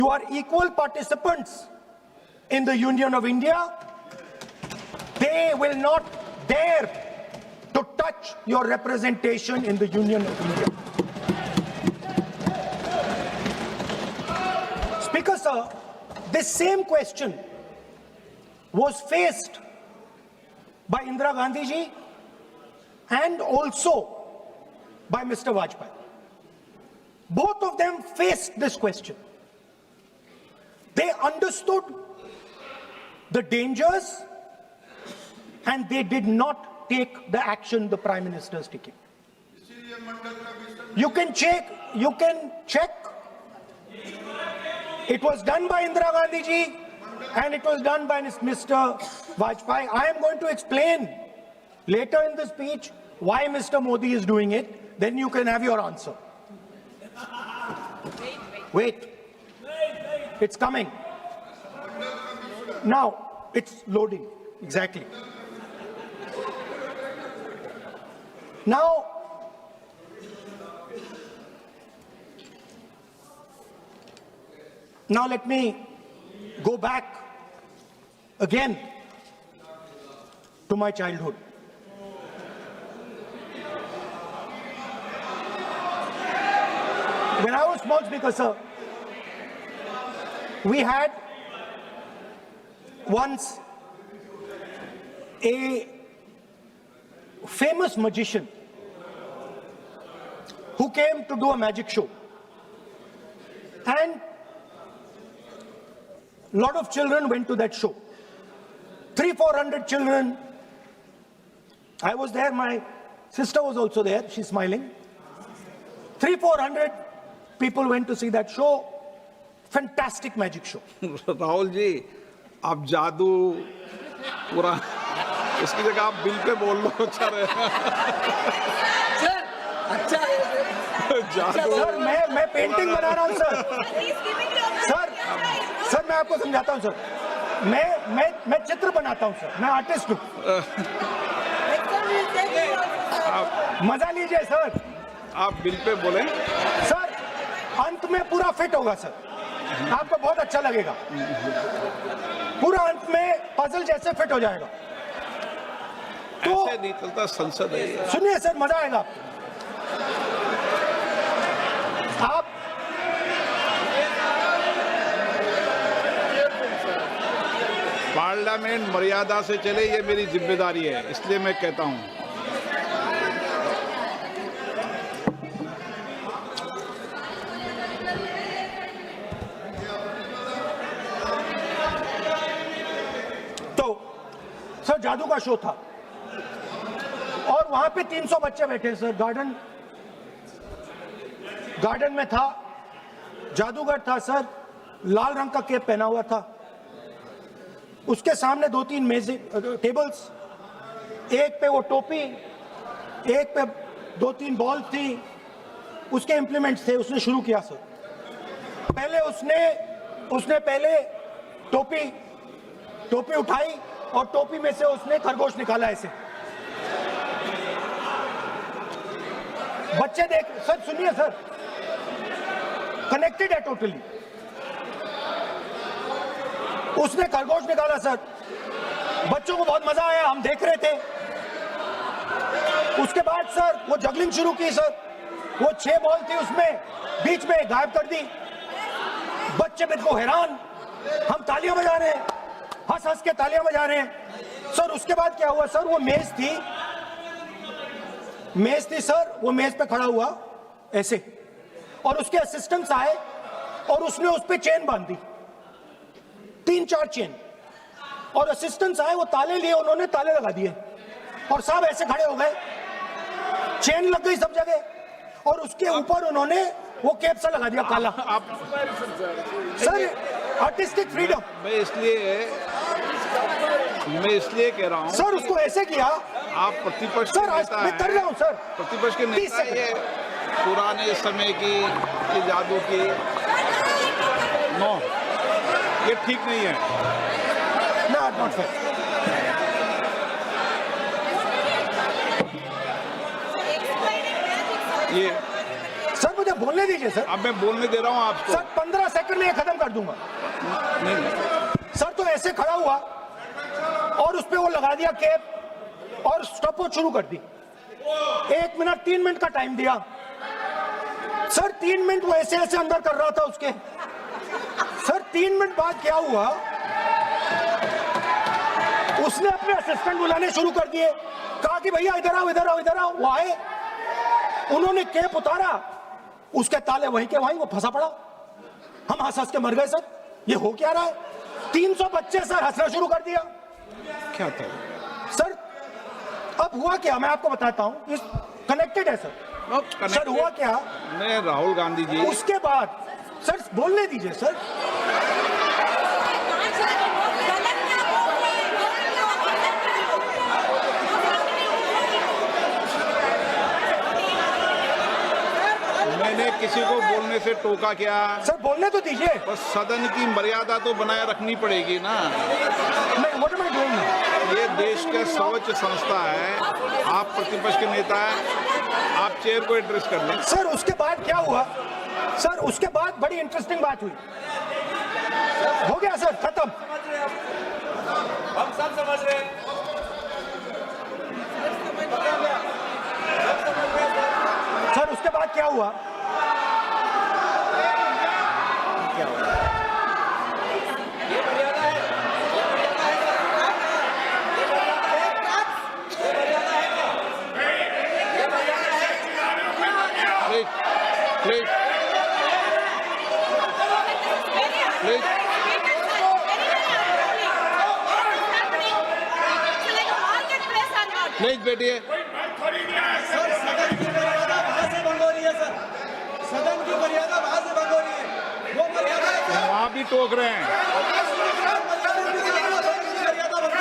You are equal participants in the Union of India. They will not dare to touch your representation in the Union of India. Speaker sir, this same question was faced by Indira Gandhi ji and also by Mr. Vajpayee. Both of them faced this question. They understood the dangers and they did not take the action the Prime Minister is taking. You can check. It was done by Indira Gandhi ji and it was done by Mr. Vajpayee. I am going to explain later in the speech why Mr. Modi is doing it. Then you can have your answer. Wait. It's coming. Now, it's loading. Exactly. Now, let me go back again to my childhood. When I was small, Speaker sir, we had once a famous magician who came to do a magic show. And a lot of children went to that show. 300-400 children. I was there, my sister was also there, she's smiling. 300-400 people went to see that show. Fantastic magic show. Rahul ji, आप जादू पूरा उसकी जगह आप bill pay बोल लो, अच्छा रहेगा। Sir, अच्छा जादू। सर, मैं पेंटिंग बना रहा हूँ सर। सर, मैं आपको समझाता हूँ सर। मैं चित्र बनाता हूँ सर। मैं आर्टिस्ट हूँ। मजा लीजिए सर। आप बिल पे बोले। सर, अंत में पूरा फिट होगा सर। आपको बहुत अच्छा लगेगा। पूरा अंत में पजल जैसे फिट हो जाएगा। तो ऐसे नहीं चलता, संसद है। सुनिए सर, मजा आएगा आप पार्लियामेंट मर्यादा से चले, ये मेरी जिम्मेदारी है, इसलिए मैं कहता हूं। तो सर, जादू का शो था और वहां पे 300 बच्चे बैठे सर। गार्डन में था, जादूगर था सर, लाल रंग का कैप पहना हुआ था। उसके सामने 2-3 मेजें, टेबल्स, एक पे वो टोपी, एक पे 2-3 बॉल थी, उसके इंप्लीमेंट्स थे। उसने शुरू किया सर। पहले उसने पहले टोपी उठाई और टोपी में से उसने खरगोश निकाला ऐसे। बच्चे देख सर, सुनिए सर, कनेक्टेड है टोटली। उसने खरगोश निकाला सर, बच्चों को बहुत मजा आया, हम देख रहे थे। उसके बाद सर वो जगलिंग शुरू की सर। वो 6 बॉल थी, उसमें बीच में गायब कर दी। बच्चे बिल्कुल हैरान, हम तालियां बजा रहे हैं, हंस के तालियां बजा रहे हैं सर। उसके बाद क्या हुआ सर, वो मेज थी सर, वो मेज पे खड़ा हुआ ऐसे, और उसके असिस्टेंट्स आए और उसने उस पे चेन बांध दी, 3-4 चेन, और असिस्टेंट्स आए, वो ताले लिए, उन्होंने ताले लगा दिए और सब ऐसे खड़े हो गए। चेन लग गई सब जगह और उसके ऊपर उन्होंने वो कैप सा लगा दिया काला। Sir, artistic freedom. मैं इसलिए कह रहा हूं सर, उसको ऐसे किया। आप प्रतिपक्ष सर, आज मैं कर रहा हूं सर। प्रतिपक्ष के नेता, ये पुराने समय की जादू की नो, ये ठीक नहीं है। Not fair. ये सर, मुझे बोलने दीजिए सर। अब मैं बोलने दे रहा हूं आपको। सर 15 सेकंड में ये खत्म कर दूंगा। नहीं, सर तो ऐसे खड़ा हुआ और उस पे वो लगा दिया कैप और स्टॉपवॉच शुरू कर दी। 1 मिनट 3 मिनट का टाइम दिया। सर 3 मिनट वो ऐसे ऐसे अंदर कर रहा था उसके। सर 3 मिनट बाद क्या हुआ, उसने अपने असिस्टेंट बुलाने शुरू कर दिए। कहा कि भैया इधर आओ इधर आओ इधर आओ। वो आए, उन्होंने कैप उतारा, उसके ताले वहीं के वहीं वो फंसा पड़ा। हम हंस हंस के मर गए। सर ये हो क्या रहा है? 300 बच्चे सर हंसना शुरू कर दिया। क्या था सर अब हुआ क्या मैं आपको बताता हूं, इस कनेक्टेड है सर। सर हुआ क्या, मैं राहुल गांधी जी, उसके बाद सर बोलने दीजिए सर। मैंने किसी को बोलने से टोका क्या? सर बोलने तो दीजिए। बस सदन की मर्यादा तो बनाए रखनी पड़ेगी ना। What am I doing now? ये देश का सर्वोच्च संस्था है, आप प्रतिपक्ष के नेता हैं, आप चेयर को एड्रेस कर लें। सर उसके बाद क्या हुआ, सर उसके बाद बड़ी इंटरेस्टिंग बात हुई। हो गया सर खत्म। हम सब समझ रहे हैं। सर उसके बाद क्या हुआ, प्लीज प्लीज प्लीज बैठिए। सर सदन की मर्यादा वहां से भंग हो रही है। सर सदन की मर्यादा वहां से भंग हो रही है। वो मर्यादा वहाँ भी टोक रहे हैं।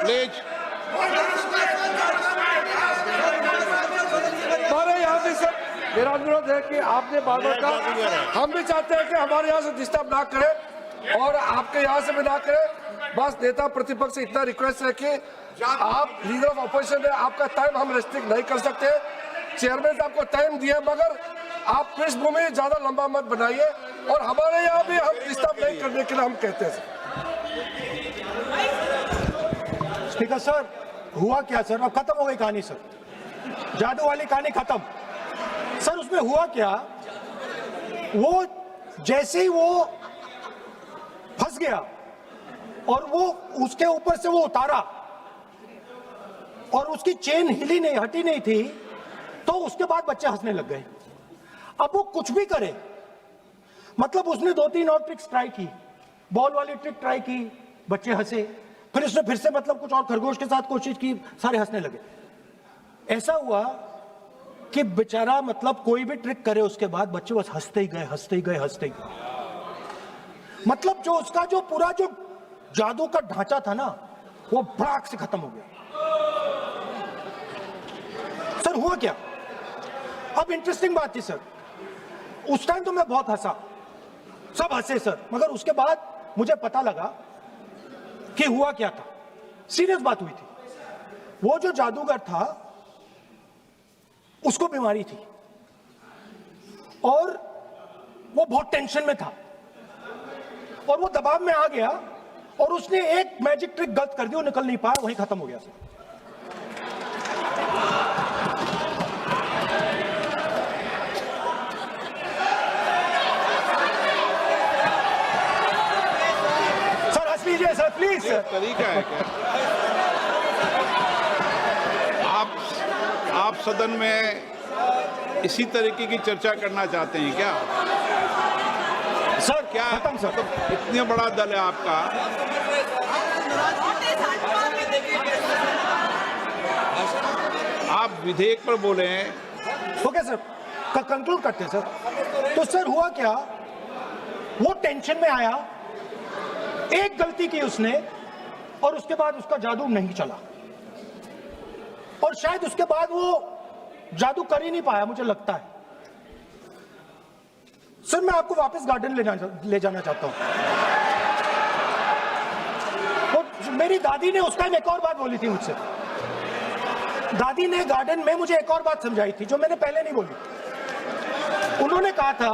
प्लीज हमारे यहाँ भी सर मेरा अनुरोध है कि आपने बार बार कहा, हम भी चाहते हैं कि हमारे यहाँ से डिस्टर्ब ना करें और आपके यहाँ से भी ना करें। बस नेता प्रतिपक्ष से इतना रिक्वेस्ट है कि आप लीडर ऑफ ऑपोजिशन है, आपका टाइम हम रेस्ट्रिक्ट नहीं कर सकते। चेयरमैन साहब को टाइम दिया, मगर आप पृष्ठभूमि ज्यादा लंबा मत बनाइए और हमारे यहाँ भी हम डिस्टर्ब नहीं करने के लिए हम कहते हैं। स्पीकर सर हुआ क्या सर, अब खत्म हो गई कहानी सर, जादू वाली कहानी खत्म। सर उसमें हुआ क्या, वो जैसे ही वो फंस गया और वो उसके ऊपर से वो उतारा और उसकी चेन हिली नहीं हटी नहीं थी, तो उसके बाद बच्चे हंसने लग गए। अब वो कुछ भी करे, मतलब उसने 2-3 और ट्रिक्स ट्राई की, बॉल वाली ट्रिक ट्राई की, बच्चे हंसे, फिर उसने फिर से मतलब कुछ और खरगोश के साथ कोशिश की, सारे हंसने लगे। ऐसा हुआ कि बेचारा मतलब कोई भी ट्रिक करे उसके बाद बच्चे बस हंसते ही गए हंसते ही गए हंसते ही गए। मतलब जो उसका जो पूरा जो जादू का ढांचा था ना, वो भड़ाक से खत्म हो गया। सर हुआ क्या, अब इंटरेस्टिंग बात थी सर, उस टाइम तो मैं बहुत हंसा, सब हंसे सर, मगर उसके बाद मुझे पता लगा कि हुआ क्या था। सीरियस बात हुई थी। वो जो जादूगर था उसको बीमारी थी और वो बहुत टेंशन में था और वो दबाव में आ गया और उसने एक मैजिक ट्रिक गलत कर दी, वो निकल नहीं पाया, वहीं खत्म हो गया सर। सर हंस लीजिए सर प्लीज ये सर। तरीका है क्या? आप सदन में इसी तरीके की चर्चा करना चाहते हैं क्या? सर क्या खत्म सर। मतलब इतने बड़ा दल है आपका, आप विधेयक पर बोले हैं। ओके सर, कंक्लूड करते हैं सर। तो सर हुआ क्या, वो टेंशन में आया, एक गलती की उसने और उसके बाद उसका जादू नहीं चला और शायद उसके बाद वो जादू कर ही नहीं पाया, मुझे लगता है। सर मैं आपको वापस गार्डन ले जाना चाहता हूं। तो मेरी दादी ने उस टाइम एक और बात बोली थी मुझसे, दादी ने गार्डन में मुझे एक और बात समझाई थी जो मैंने पहले नहीं बोली। उन्होंने कहा था,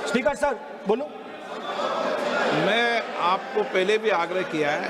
स्पीकर सर बोलो। मैं आपको पहले भी आग्रह किया है